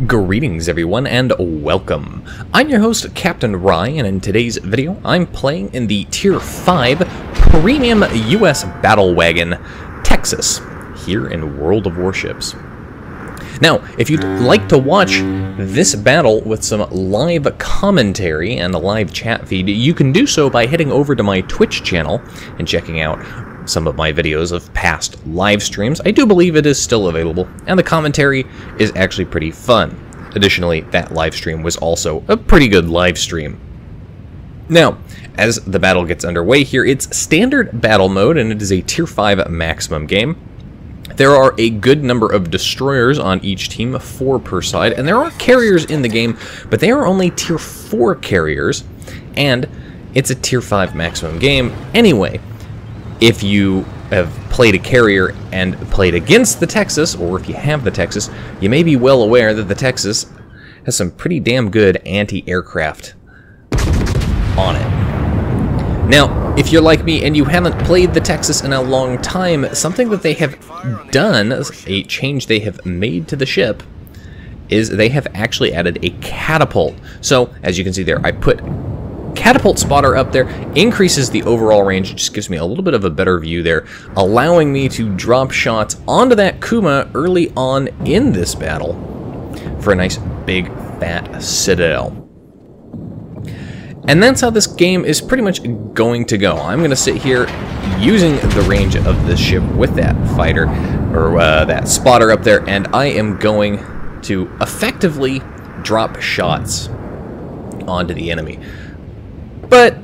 Greetings everyone and welcome. I'm your host Captain Rye, and in today's video I'm playing in the Tier 5 Premium US Battle Wagon Texas here in World of Warships. Now, if you'd like to watch this battle with some live commentary and a live chat feed, you can do so by heading over to my Twitch channel and checking out some of my videos of past live streams. I do believe it is still available, and the commentary is actually pretty fun. Additionally, that live stream was also a pretty good live stream. Now, as the battle gets underway here, it's standard battle mode, and it is a Tier 5 maximum game. There are a good number of destroyers on each team, 4 per side, and there are carriers in the game, but they are only Tier 4 carriers, and it's a Tier 5 maximum game anyway. If you have played a carrier and played against the Texas, or if you have the Texas, you may be well aware that the Texas has some pretty damn good anti-aircraft on it. Now, if you're like me and you haven't played the Texas in a long time, something that they have done, a change they have made to the ship, is they have actually added a catapult. So, as you can see there, I put catapult spotter up there, increases the overall range, just gives me a little bit of a better view there, allowing me to drop shots onto that Kuma early on in this battle for a nice big fat citadel. And that's how this game is pretty much going to go. I'm going to sit here using the range of this ship with that fighter, or that spotter up there, and I am going to effectively drop shots onto the enemy. But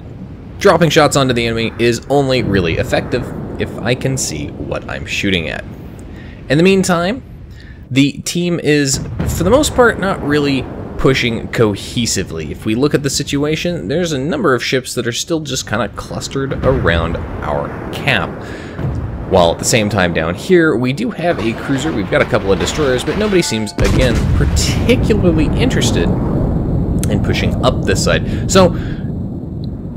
dropping shots onto the enemy is only really effective if I can see what I'm shooting at. In the meantime, the team is, for the most part, not really pushing cohesively. If we look at the situation, there's a number of ships that are still just kind of clustered around our cap. While at the same time down here, we do have a cruiser, we've got a couple of destroyers, but nobody seems, again, particularly interested in pushing up this side. So,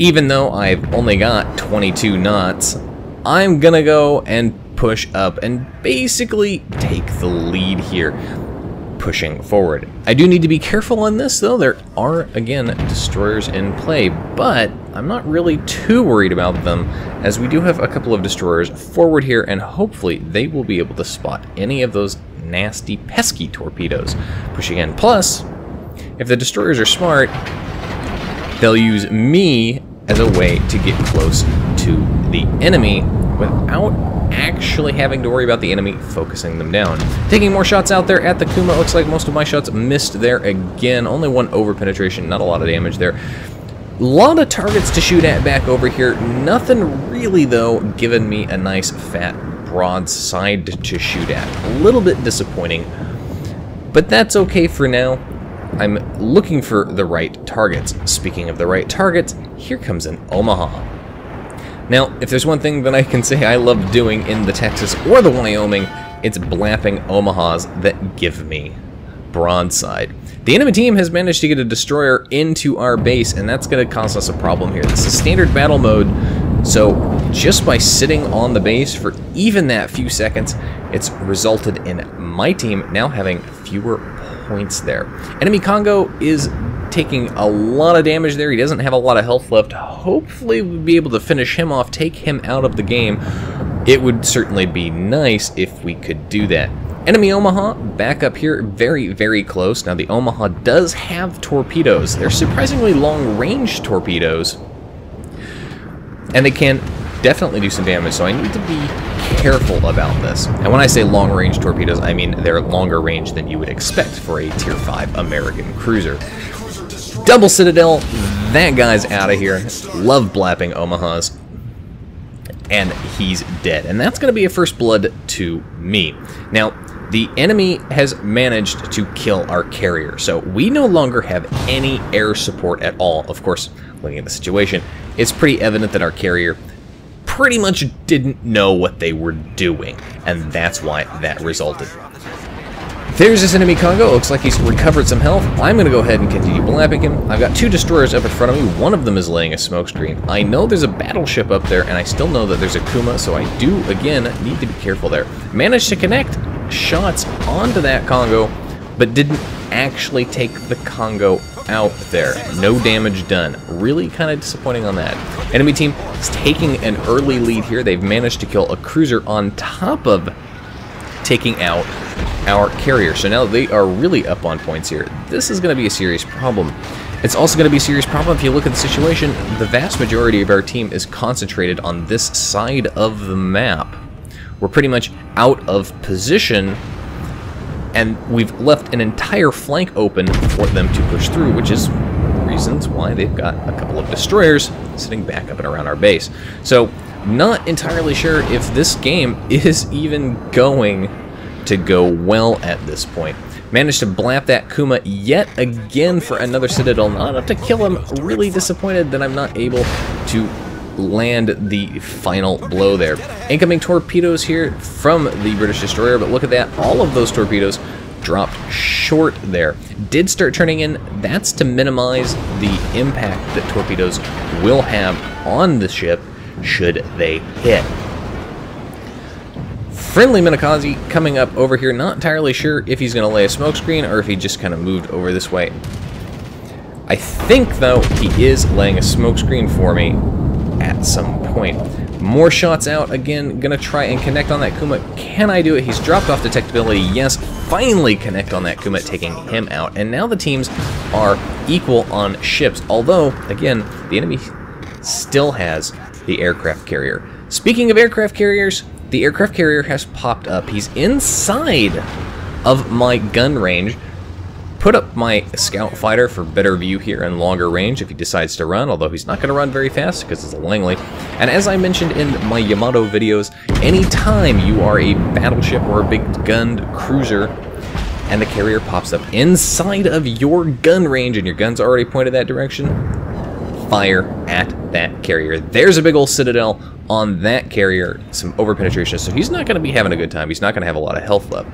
even though I've only got 22 knots, I'm gonna go and push up and basically take the lead here, pushing forward. I do need to be careful on this, though. There are, again, destroyers in play, but I'm not really too worried about them, as we do have a couple of destroyers forward here, and hopefully they will be able to spot any of those nasty, pesky torpedoes pushing in. Plus, if the destroyers are smart, they'll use me as a way to get close to the enemy without actually having to worry about the enemy focusing them down. Taking more shots out there at the Kuma. Looks like most of my shots missed there again. Only one over penetration, not a lot of damage there. A lot of targets to shoot at back over here. Nothing really, though, giving me a nice fat broadside to shoot at. A little bit disappointing, but that's okay for now. I'm looking for the right targets. Speaking of the right targets, here comes an Omaha. Now, if there's one thing that I can say I love doing in the Texas or the Wyoming, it's blapping Omahas that give me broadside. The enemy team has managed to get a destroyer into our base, and that's going to cause us a problem here. This is standard battle mode, so just by sitting on the base for even that few seconds, it's resulted in my team now having fewer points there. Enemy Congo is taking a lot of damage there. He doesn't have a lot of health left. Hopefully we'll be able to finish him off, take him out of the game. It would certainly be nice if we could do that. Enemy Omaha back up here, very, very close. Now the Omaha does have torpedoes. They're surprisingly long-range torpedoes, and they can definitely do some damage, so I need to be careful about this. And when I say long-range torpedoes, I mean they're longer range than you would expect for a Tier 5 American cruiser. Double Citadel, that guy's out of here. Love blapping Omahas. And he's dead. And that's going to be a first blood to me. Now, the enemy has managed to kill our carrier, so we no longer have any air support at all. Of course, looking at the situation, it's pretty evident that our carrier pretty much didn't know what they were doing, and that's why that resulted. There's this enemy Congo. Looks like he's recovered some health. I'm going to go ahead and continue blapping him. I've got 2 destroyers up in front of me. One of them is laying a smoke screen. I know there's a battleship up there, and I still know that there's a Kuma, so I do, again, need to be careful there. Managed to connect shots onto that Congo, but didn't actually take the Congo out there. No damage done. Really kind of disappointing on that. Enemy team is taking an early lead here. They've managed to kill a cruiser on top of taking out our carrier. So now they are really up on points here. This is going to be a serious problem. It's also going to be a serious problem if you look at the situation. The vast majority of our team is concentrated on this side of the map. We're pretty much out of position, and we've left an entire flank open for them to push through, which is reasons why they've got a couple of destroyers sitting back up and around our base. So, not entirely sure if this game is even going to go well at this point. Managed to blap that Kuma yet again for another Citadel. Not enough to kill him. Really disappointed that I'm not able to land the final blow there. Incoming torpedoes here from the British destroyer, but look at that. All of those torpedoes dropped short there. Did start turning in. That's to minimize the impact that torpedoes will have on the ship should they hit. Friendly Minakaze coming up over here. Not entirely sure if he's going to lay a smokescreen or if he just kind of moved over this way. I think, though, he is laying a smokescreen for me at some point. More shots out. Again, going to try and connect on that Kuma. Can I do it? He's dropped off detectability. Yes, finally connect on that Kuma, taking him out. And now the teams are equal on ships. Although, again, the enemy still has the aircraft carrier. Speaking of aircraft carriers, the aircraft carrier has popped up. He's inside of my gun range. Put up my scout fighter for better view here and longer range if he decides to run, although he's not going to run very fast because it's a Langley. And as I mentioned in my Yamato videos, anytime you are a battleship or a big gunned cruiser and the carrier pops up inside of your gun range and your gun's already pointed that direction, fire at that carrier. There's a big old Citadel on that carrier, some overpenetration, so he's not going to be having a good time. He's not going to have a lot of health left.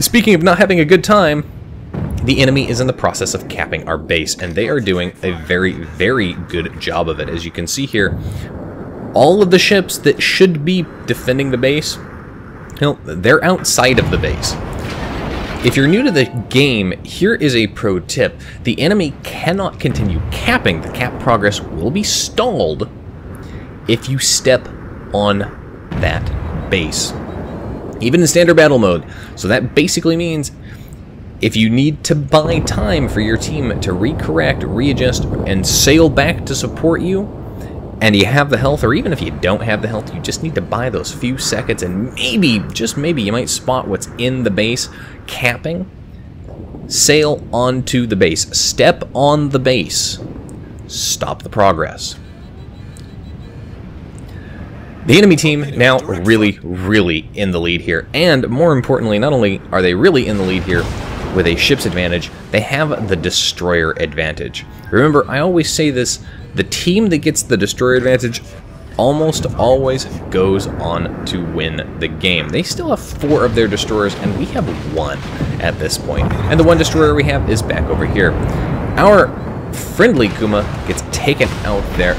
Speaking of not having a good time, the enemy is in the process of capping our base, and they are doing a very, very good job of it. As you can see here, all of the ships that should be defending the base, they're outside of the base. If you're new to the game, here is a pro tip. The enemy cannot continue capping. The cap progress will be stalled if you step on that base, even in standard battle mode. So that basically means if you need to buy time for your team to recorrect, readjust, and sail back to support you, and you have the health, or even if you don't have the health, you just need to buy those few seconds, and maybe, just maybe, you might spot what's in the base capping. Sail onto the base. Step on the base. Stop the progress. The enemy team now really, really in the lead here. And more importantly, not only are they really in the lead here with a ship's advantage, they have the destroyer advantage. Remember, I always say this, the team that gets the destroyer advantage almost always goes on to win the game. They still have 4 of their destroyers, and we have 1 at this point. And the 1 destroyer we have is back over here. Our friendly Kuma gets taken out there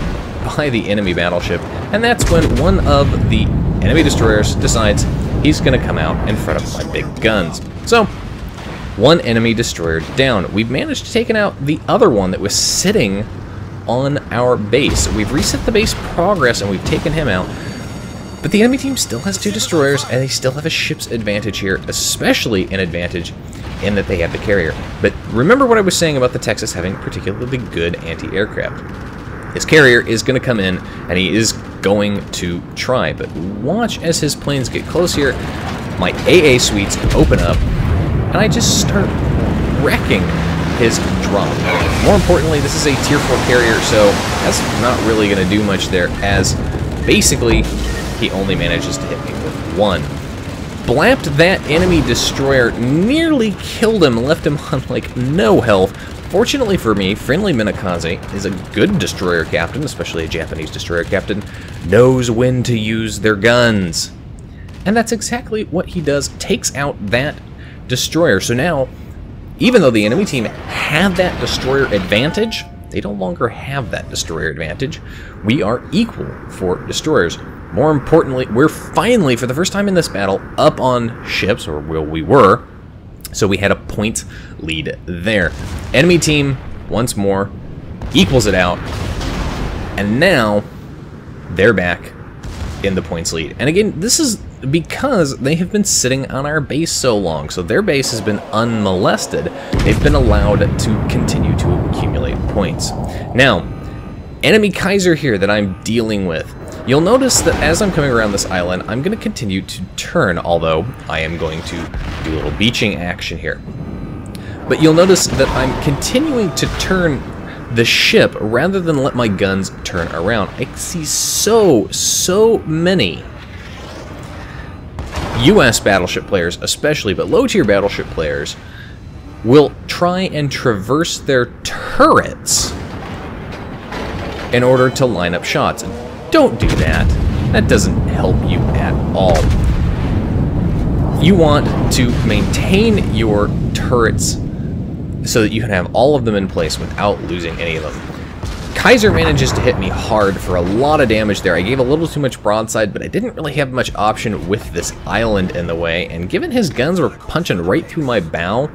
by the enemy battleship, and that's when one of the enemy destroyers decides he's going to come out in front of my big guns. So, 1 enemy destroyer down. We've managed to take out the other one that was sitting on our base. We've reset the base progress and we've taken him out. But the enemy team still has 2 destroyers, and they still have a ship's advantage here, especially an advantage in that they have the carrier. But remember what I was saying about the Texas having particularly good anti-aircraft. His carrier is going to come in, and he is going to try. But watch as his planes get close here. My AA suites open up, and I just start wrecking his drop. More importantly, this is a tier 4 carrier, so that's not really going to do much there, as basically he only manages to hit me with 1. Blapped that enemy destroyer, nearly killed him, left him on like no health. Fortunately for me, Friendly Minakaze is a good destroyer captain, especially a Japanese destroyer captain, knows when to use their guns. And that's exactly what he does, takes out that destroyer. So now, even though the enemy team had that destroyer advantage, they no longer have that destroyer advantage. We are equal for destroyers. More importantly, we're finally, for the first time in this battle, up on ships, or well, we were, So we had a point lead there. Enemy team, once more, equals it out. And now, they're back in the points lead. And again, this is because they have been sitting on our base so long. So their base has been unmolested. They've been allowed to continue to accumulate points. Now, enemy Kaiser here that I'm dealing with. You'll notice that as I'm coming around this island, I'm going to continue to turn, although I am going to do a little beaching action here. But you'll notice that I'm continuing to turn the ship rather than let my guns turn around. I see so many US battleship players especially, but low-tier battleship players will try and traverse their turrets in order to line up shots. Don't do that. That doesn't help you at all. You want to maintain your turrets so that you can have all of them in place without losing any of them. Kaiser manages to hit me hard for a lot of damage there. I gave a little too much broadside, but I didn't really have much option with this island in the way, and given his guns were punching right through my bow,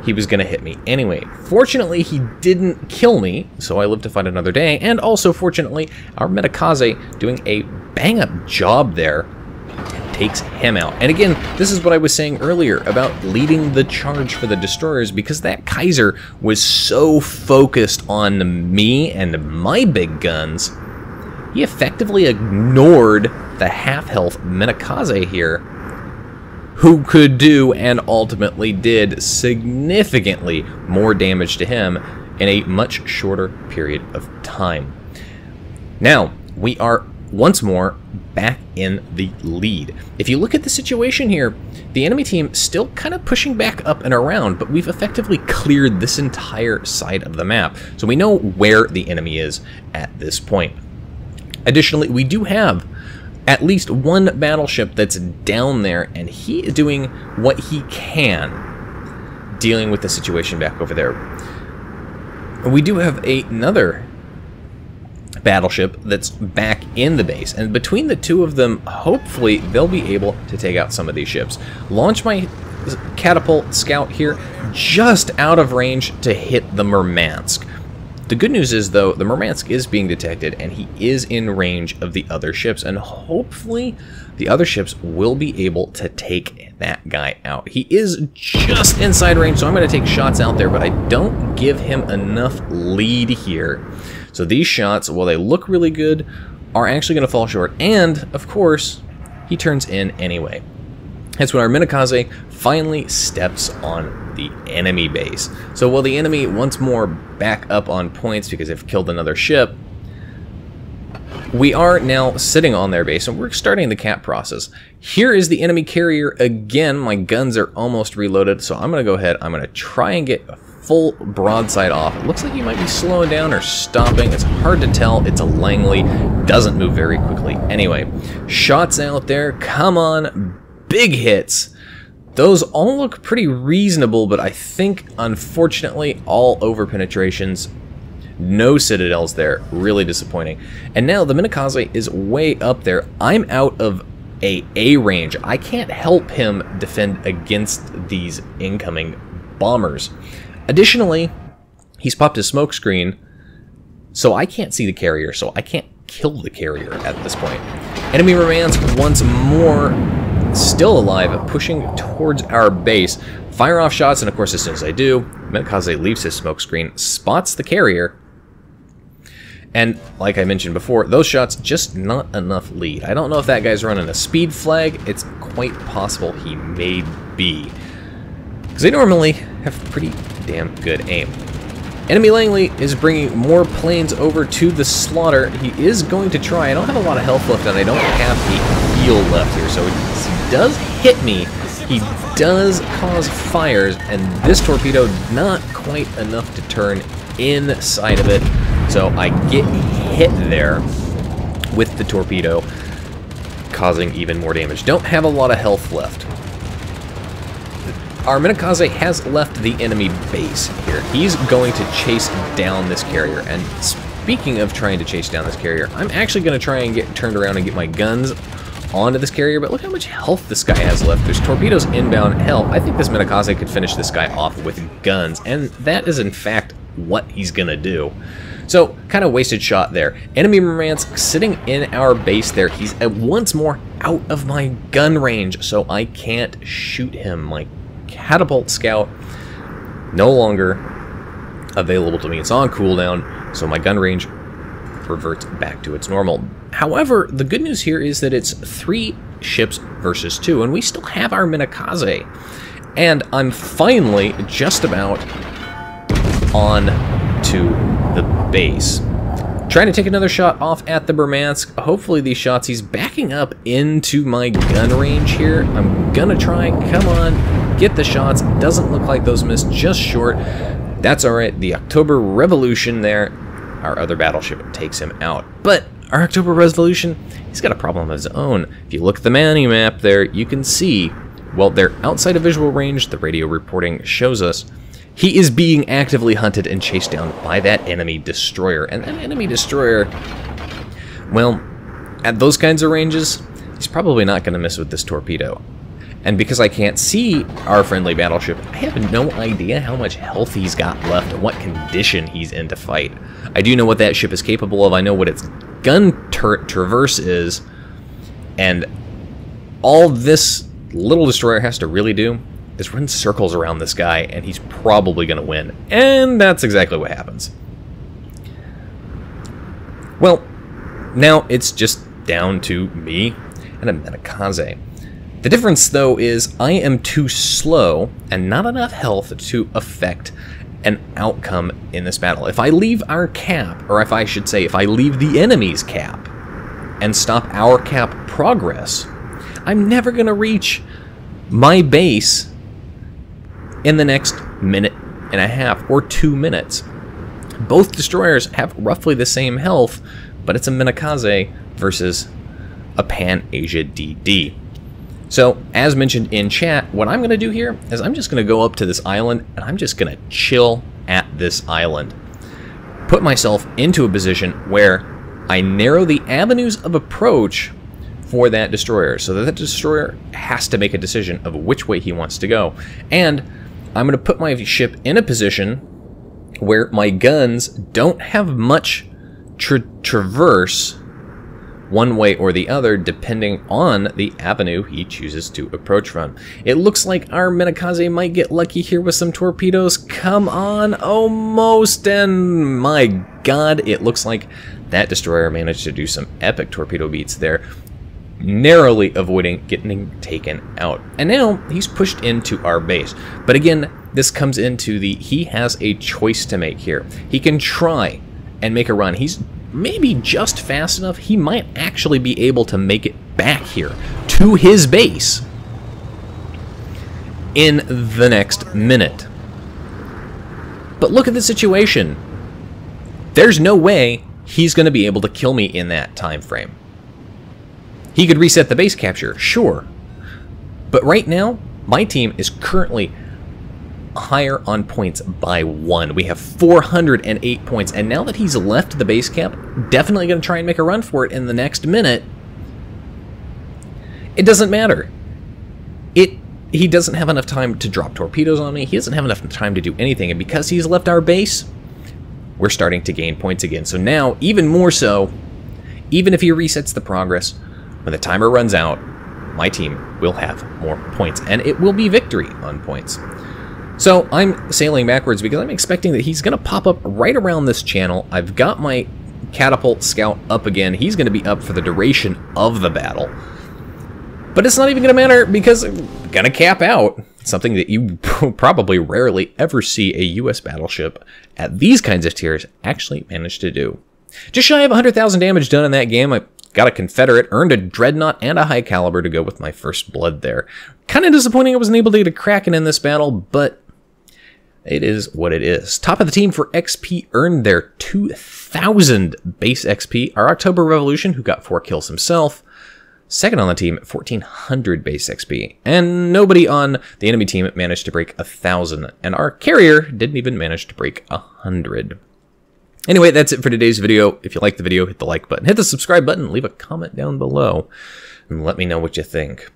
he was going to hit me anyway. Fortunately, he didn't kill me, so I lived to fight another day, and also, fortunately, our Metakaze doing a bang-up job there takes him out. And again, this is what I was saying earlier about leading the charge for the destroyers, because that Kaiser was so focused on me and my big guns, he effectively ignored the half-health Metakaze here, who could do and ultimately did significantly more damage to him in a much shorter period of time. Now, we are once more back in the lead. If you look at the situation here, the enemy team still kind of pushing back up and around, but we've effectively cleared this entire side of the map. So we know where the enemy is at this point. Additionally, we do have at least one battleship that's down there, and he is doing what he can, dealing with the situation back over there. We do have another battleship that's back in the base, and between the two of them, hopefully they'll be able to take out some of these ships. Launch my catapult scout here, just out of range to hit the Murmansk. The good news is, though, the Murmansk is being detected, and he is in range of the other ships, and hopefully the other ships will be able to take that guy out. He is just inside range, so I'm going to take shots out there, but I don't give him enough lead here. So these shots, while they look really good, are actually going to fall short, and, of course, he turns in anyway. That's when our Metakaze finally steps on the enemy base. So while the enemy once more back up on points because they've killed another ship, we are now sitting on their base and we're starting the cap process. Here is the enemy carrier again. My guns are almost reloaded, so I'm going to go ahead. I'm going to try and get a full broadside off. It looks like he might be slowing down or stopping. It's hard to tell. It's a Langley. Doesn't move very quickly. Anyway, shots out there. Come on. Big hits. Those all look pretty reasonable, but I think, unfortunately, all over penetrations. No citadels there. Really disappointing. And now the Metakaze is way up there. I'm out of A range. I can't help him defend against these incoming bombers. Additionally, he's popped his smoke screen, so I can't see the carrier, so I can't kill the carrier at this point. Enemy Murmansk once more still alive, pushing towards our base. Fire off shots, and of course, as soon as I do, Metakaze leaves his smoke screen, spots the carrier, and like I mentioned before, those shots just not enough lead. I don't know if that guy's running a speed flag. It's quite possible he may be, because they normally have pretty damn good aim. Enemy Langley is bringing more planes over to the slaughter. He is going to try. I don't have a lot of health left, and I don't have a heal left here, so he does hit me. He does cause fires, and this torpedo not quite enough to turn inside of it, so I get hit there with the torpedo, causing even more damage. Don't have a lot of health left. Our Metakaze has left the enemy base here. He's going to chase down this carrier, and speaking of trying to chase down this carrier, I'm actually going to try and get turned around and get my guns onto this carrier, but look how much health this guy has left. There's torpedoes inbound. Hell, I think this Minakaze could finish this guy off with guns, and that is in fact what he's gonna do. So, kind of wasted shot there. Enemy Murmansk sitting in our base there. He's once more out of my gun range, so I can't shoot him. My catapult scout no longer available to me. It's on cooldown, so my gun range reverts back to its normal. However, the good news here is that it's 3 ships versus 2, and we still have our Minakaze. And I'm finally just about on to the base. Trying to take another shot off at the Murmansk. Hopefully these shots, he's backing up into my gun range here. I'm gonna try, come on, get the shots. Doesn't look like those missed, just short. That's alright, the October Revolution there, our other battleship takes him out. But our October Revolution, he's got a problem of his own. If you look at the map there, you can see, well, they're outside of visual range, the radio reporting shows us. He is being actively hunted and chased down by that enemy destroyer. And that enemy destroyer, well, at those kinds of ranges, he's probably not going to miss with this torpedo. And because I can't see our friendly battleship, I have no idea how much health he's got left and what condition he's in to fight. I do know what that ship is capable of. I know what its gun turret traverse is. And all this little destroyer has to really do is run circles around this guy, and he's probably going to win. And that's exactly what happens. Well, now it's just down to me and a Minakaze. The difference, though, is I am too slow and not enough health to affect an outcome in this battle. If I leave our cap, or if I should say, if I leave the enemy's cap and stop our cap progress, I'm never going to reach my base in the next minute and a half or 2 minutes. Both destroyers have roughly the same health, but it's a Minakaze versus a Pan-Asia DD. So, as mentioned in chat, what I'm going to do here is I'm just going to go up to this island, and I'm just going to chill at this island. Put myself into a position where I narrow the avenues of approach for that destroyer, so that the destroyer has to make a decision of which way he wants to go. And I'm going to put my ship in a position where my guns don't have much traverse one way or the other, depending on the avenue he chooses to approach from. It looks like our Minakaze might get lucky here with some torpedoes. Come on, almost, and my god, it looks like that destroyer managed to do some epic torpedo beats there, narrowly avoiding getting taken out. And now he's pushed into our base. But again, this comes into the, he has a choice to make here. He can try and make a run. He's maybe just fast enough, he might actually be able to make it back here to his base in the next minute. But look at the situation. There's no way he's going to be able to kill me in that time frame. He could reset the base capture, sure. But right now, my team is currently higher on points by 1. We have 408 points, and now that he's left the base cap, definitely going to try and make a run for it in the next minute. It doesn't matter. He doesn't have enough time to drop torpedoes on me. He doesn't have enough time to do anything, and because he's left our base, we're starting to gain points again. So now, even more so, even if he resets the progress, when the timer runs out, my team will have more points, and it will be victory on points. So I'm sailing backwards because I'm expecting that he's going to pop up right around this channel. I've got my catapult scout up again. He's going to be up for the duration of the battle. But it's not even going to matter because I'm going to cap out. Something that you probably rarely ever see a US battleship at these kinds of tiers actually manage to do. Just shy of 100,000 damage done in that game. I got a Confederate, earned a Dreadnought and a High Caliber to go with my first blood there. Kind of disappointing I wasn't able to get a Kraken in this battle, but it is what it is. Top of the team for XP earned their 2,000 base XP. Our October Revolution, who got 4 kills himself. Second on the team, 1,400 base XP. And nobody on the enemy team managed to break 1,000. And our carrier didn't even manage to break 100. Anyway, that's it for today's video. If you liked the video, hit the like button, hit the subscribe button, leave a comment down below. and let me know what you think.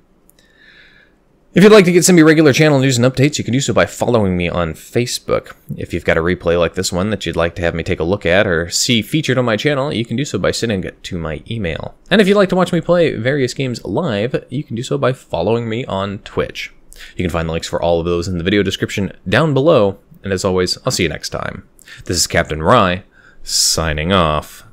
If you'd like to get some irregular channel news and updates, you can do so by following me on Facebook. If you've got a replay like this one that you'd like to have me take a look at or see featured on my channel, you can do so by sending it to my email. And if you'd like to watch me play various games live, you can do so by following me on Twitch. You can find the links for all of those in the video description down below. And as always, I'll see you next time. This is Captain Rye, signing off.